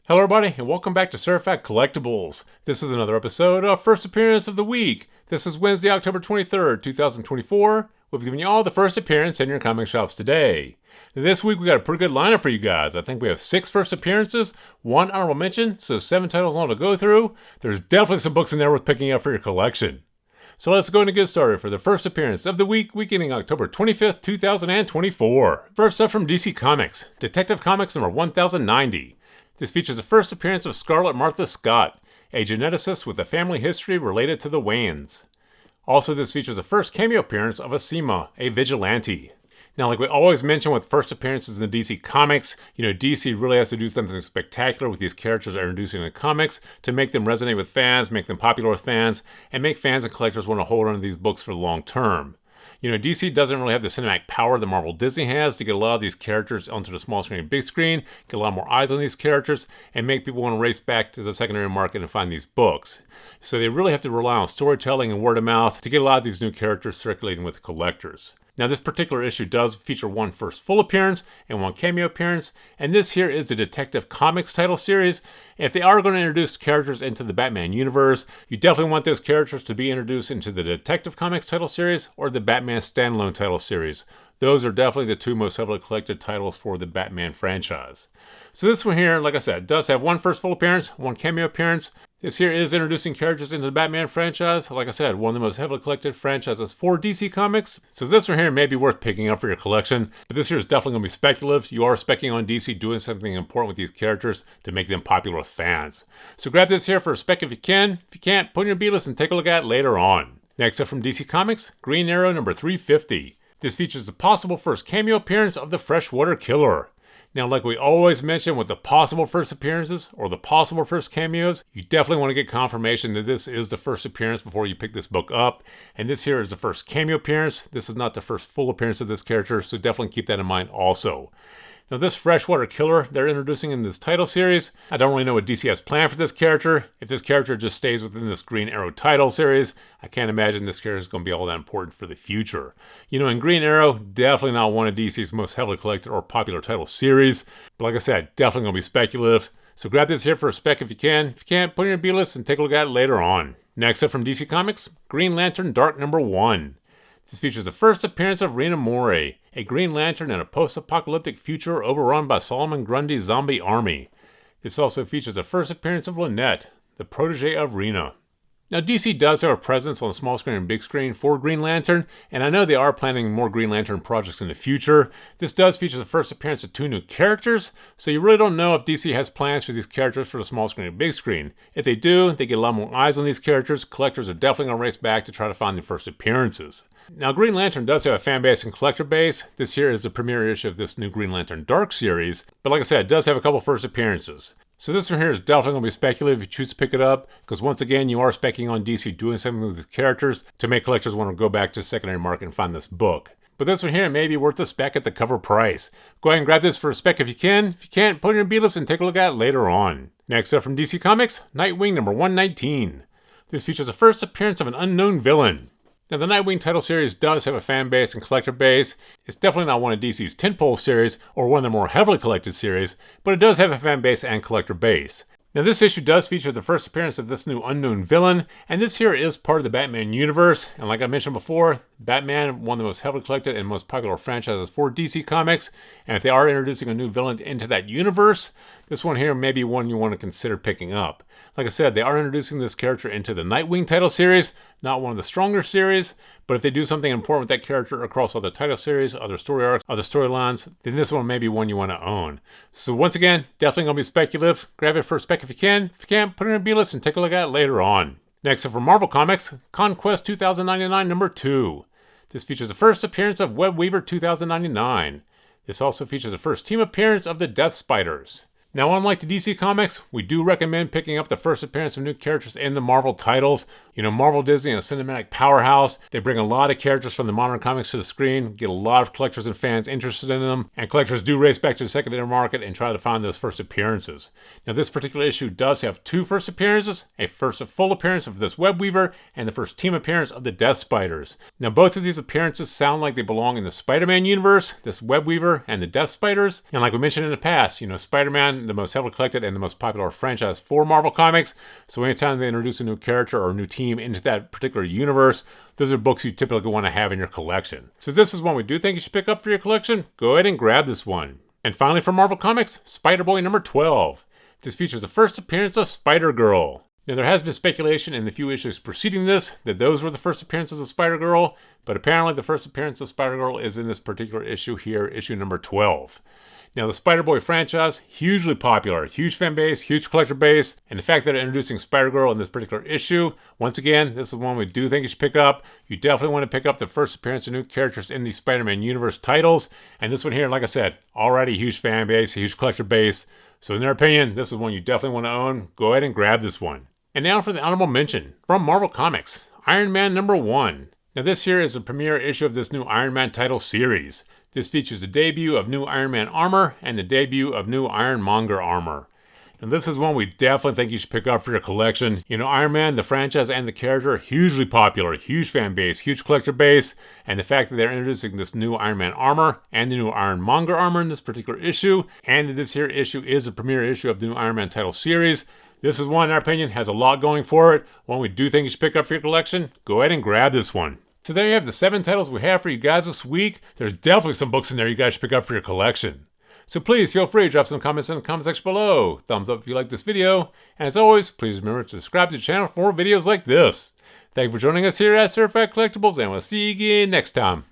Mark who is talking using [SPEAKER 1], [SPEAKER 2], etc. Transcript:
[SPEAKER 1] Hello everybody, and welcome back to Certified Collectibles. This is another episode of First Appearance of the Week. This is Wednesday, October 23rd, 2024. We've given you all the first appearance in your comic shops today. Now, this week we got a pretty good lineup for you guys. I think we have 6 first appearances, 1 honorable mention, so 7 titles all to go through. There's definitely some books in there worth picking up for your collection. So let's go and get started for the first appearance of the week, beginning October 25th, 2024. First up from DC Comics, Detective Comics number 1090. This features the first appearance of Scarlet Martha Scott, a geneticist with a family history related to the Wayans. Also, this features the first cameo appearance of Asima, a vigilante. Now, like we always mention with first appearances in the DC Comics, DC really has to do something spectacular with these characters they're introducing in the comics to make them resonate with fans, make them popular with fans, and make fans and collectors want to hold on to these books for the long term. DC doesn't really have the cinematic power that Marvel Disney has to get a lot of these characters onto the small screen and big screen, get a lot more eyes on these characters, and make people want to race back to the secondary market and find these books. So they really have to rely on storytelling and word of mouth to get a lot of these new characters circulating with collectors. Now, this particular issue does feature 1 first full appearance and 1 cameo appearance, and this here is the Detective Comics title series. And if they are going to introduce characters into the Batman universe, you definitely want those characters to be introduced into the Detective Comics title series or the Batman standalone title series. Those are definitely the 2 most heavily collected titles for the Batman franchise. So this one here, like I said, does have 1 first full appearance, 1 cameo appearance. This here is introducing characters into the Batman franchise. Like I said, one of the most heavily collected franchises for DC Comics. So this one here may be worth picking up for your collection. But this here is definitely going to be speculative. You are specking on DC doing something important with these characters to make them popular with fans. So grab this here for a spec if you can. If you can't, put in your B-list and take a look at it later on. Next up from DC Comics, Green Arrow number 350. This features the possible first cameo appearance of the Freshwater Killer. Now, like we always mention with the possible first appearances or the possible first cameos, you definitely want to get confirmation that this is the first appearance before you pick this book up. And this here is the first cameo appearance. This is not the first full appearance of this character, so definitely keep that in mind also. Now, this Freshwater Killer they're introducing in this title series, I don't really know what DC has planned for this character. If this character just stays within this Green Arrow title series, I can't imagine this character is going to be all that important for the future. In Green Arrow, definitely not one of DC's most heavily collected or popular title series. But like I said, definitely going to be speculative. So grab this here for a spec if you can. If you can't, put in your B-list and take a look at it later on. Next up from DC Comics, Green Lantern Dark number 1. This features the first appearance of Rena Morey, a Green Lantern in a post-apocalyptic future overrun by Solomon Grundy's zombie army. This also features the first appearance of Lynette, the protege of Rena. Now, DC does have a presence on the small screen and big screen for Green Lantern, and I know they are planning more Green Lantern projects in the future. This does feature the first appearance of 2 new characters, so you really don't know if DC has plans for these characters for the small screen and big screen. If they do, they get a lot more eyes on these characters. Collectors are definitely going to race back to try to find the first appearances. Now, Green Lantern does have a fan base and collector base. This here is the premiere issue of this new Green Lantern Dark series, but like I said, it does have a couple first appearances. So this one here is definitely going to be speculative if you choose to pick it up, because once again, you are specking on DC doing something with these characters to make collectors want to go back to the secondary market and find this book. But this one here may be worth a spec at the cover price. Go ahead and grab this for a spec if you can. If you can't, put it in your B-list and take a look at it later on. Next up from DC Comics, Nightwing number 119. This features the first appearance of an unknown villain. Now, the Nightwing title series does have a fan base and collector base. It's definitely not one of DC's tentpole series or one of the more heavily collected series, but it does have a fan base and collector base. Now, this issue does feature the first appearance of this new unknown villain, and this here is part of the Batman universe. And like I mentioned before, Batman, one of the most heavily collected and most popular franchises for DC Comics. And if they are introducing a new villain into that universe, this one here may be one you want to consider picking up. Like I said, they are introducing this character into the Nightwing title series, not one of the stronger series, but if they do something important with that character across other title series, other story arcs, other storylines, then this one may be one you want to own. So once again, definitely going to be speculative. Grab it for a spec if you can. If you can't, put it in a B-list and take a look at it later on. Next up from Marvel Comics, Conquest 2099 number 2. This features the first appearance of Web Weaver 2099. This also features the first team appearance of the Death Spiders. Now, unlike the DC Comics, we do recommend picking up the first appearance of new characters in the Marvel titles. Marvel Disney is a cinematic powerhouse. They bring a lot of characters from the modern comics to the screen, get a lot of collectors and fans interested in them, and collectors do race back to the secondary market and try to find those first appearances. Now, this particular issue does have 2 first appearances, a first full appearance of this Web Weaver, and the first team appearance of the Death Spiders. Now, both of these appearances sound like they belong in the Spider-Man universe, this Web Weaver and the Death Spiders. And like we mentioned in the past, Spider-Man been the most heavily collected and the most popular franchise for Marvel Comics. So anytime they introduce a new character or a new team into that particular universe, those are books you typically want to have in your collection. So this is one we do think you should pick up for your collection. Go ahead and grab this one. And finally from Marvel Comics, Spider-Boy number 12. This features the first appearance of Spider-Girl. Now, there has been speculation in the few issues preceding this that those were the first appearances of Spider-Girl, but apparently the first appearance of Spider-Girl is in this particular issue here, issue number 12. Now, the Spider-Boy franchise, hugely popular, huge fan base, huge collector base, and the fact that they're introducing Spider-Girl in this particular issue, once again, this is one we do think you should pick up. You definitely want to pick up the first appearance of new characters in the Spider-Man universe titles, and this one here, like I said, already huge fan base, huge collector base, so in their opinion, this is one you definitely want to own. Go ahead and grab this one. And now for the honorable mention from Marvel Comics, Iron Man number 1. Now this here is a premiere issue of this new Iron Man title series. This features the debut of new Iron Man armor and the debut of new Ironmonger armor. And this is one we definitely think you should pick up for your collection. You know, Iron Man, the franchise and the character, hugely popular, huge fan base, huge collector base, and the fact that they're introducing this new Iron Man armor and the new Ironmonger armor in this particular issue, and that this here issue is a premiere issue of the new Iron Man title series. This is one, in our opinion, has a lot going for it. One we do think you should pick up for your collection. Go ahead and grab this one. So there you have the 7 titles we have for you guys this week. There's definitely some books in there you guys should pick up for your collection. So please feel free to drop some comments in the comment section below. Thumbs up if you like this video. And as always, please remember to subscribe to the channel for more videos like this. Thank you for joining us here at Certified Collectibles, and we'll see you again next time.